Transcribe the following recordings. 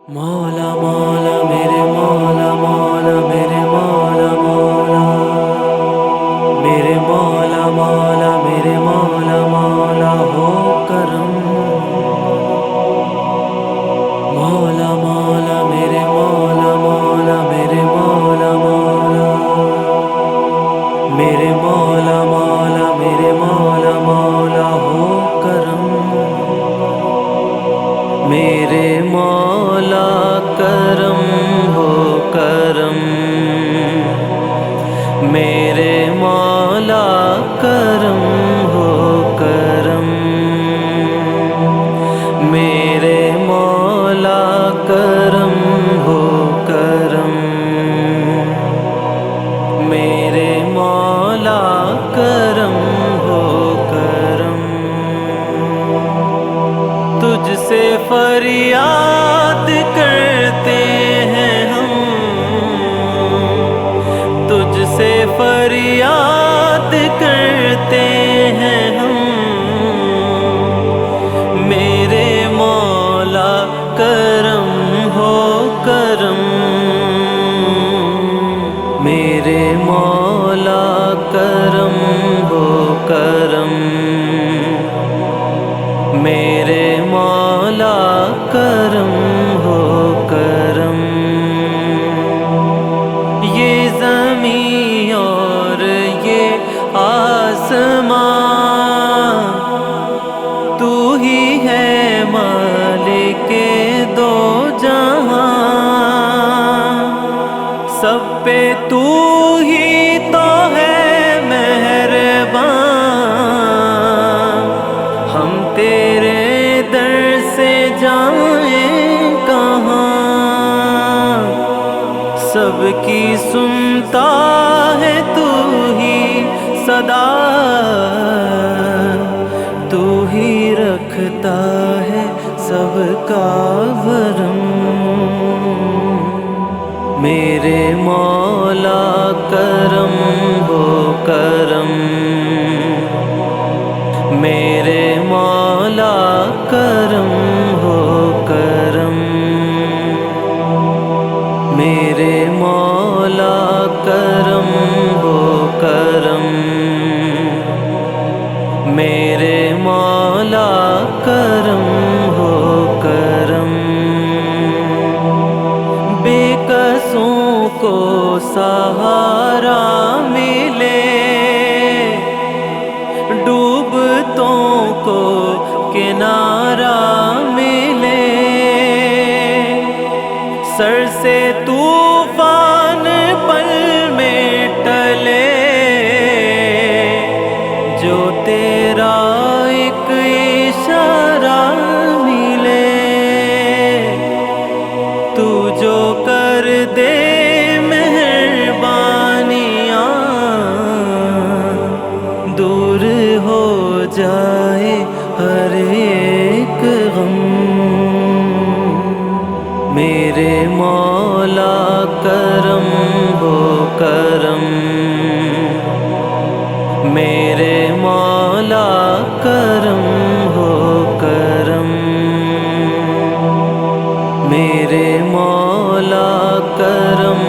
مولا مولا میرے مولا مولا میرے مولا مولا میرے مولا مولا میرے مولا مولا ہو کرم مولا مولا میرے مولا مولا میرے مولا مولا میرے مولا مولا میرے مولا مولا ہو کرم میرے مولا کرم ہو کرم میرے مولا کرم ہو کرم میرے مولا کرم ہو کرم میرے مولا کرم ہو کرم تجھ سے فریاد کرتے ہیں ہم تجھ سے فریاد کرتے ہیں ہم میرے مولا کرم ہو کرم میرے مولا کرم ہو کرم میرے مولا کرم ہو کرم یہ زمین اور یہ آسمان تو ہی ہے مالک دو جہاں سب پہ تو ہی تو ہے مہربان ہم تیرے در سے جائیں کہاں سب کی سنتا ہے تو ہی صدا تو ہی رکھتا ہے سب کا بھرم میرے مولا کرم ہو کرم میرے مولا کرم ہو کرم میرے مولا کرم ہو کرم میرے مولا کرم ہو کرم بے قصوں کو سہارا ملے ڈوبتوں کو کنارہ ملے سر سے طوفان پل میں ٹلے جو تیرا ایک اشارہ ملے تو جو کر دے مہربانیاں دور ہو جائے ہر ایک غم میرے مولا کرم ہو کرم میرے مولا کرم ہو کرم میرے مولا کرم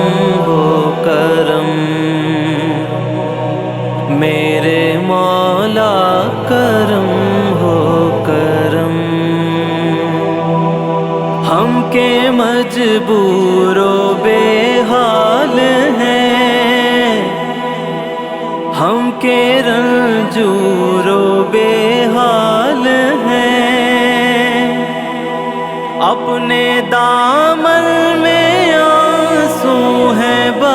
ہو کرم میرے مولا کرم ہو کرم ہم کے مجبور و بے حال ہیں ہم کے رنجور و بے حال ہیں اپنے دامن میں آنسو ہیں بس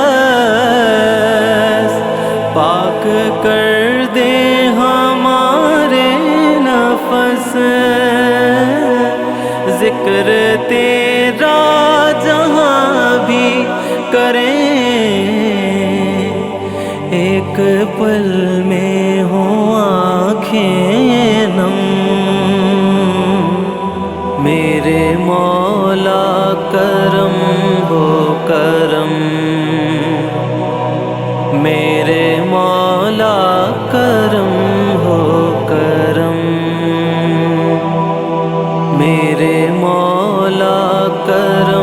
پاک کر دے ہمارے نفس ذکر تیرا جہاں بھی کریں ایک پل میں ہو آنکھیں نم میرے مولا کرم ہو کرم میرے مولا کرم ہو کرم میرے مولا کرم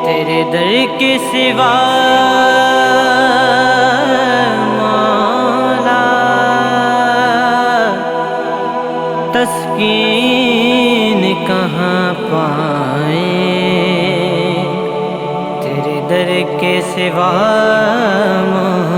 تیرے در کے سوا مولا تسکین کہاں پائیں، تیرے در کے سوا مولا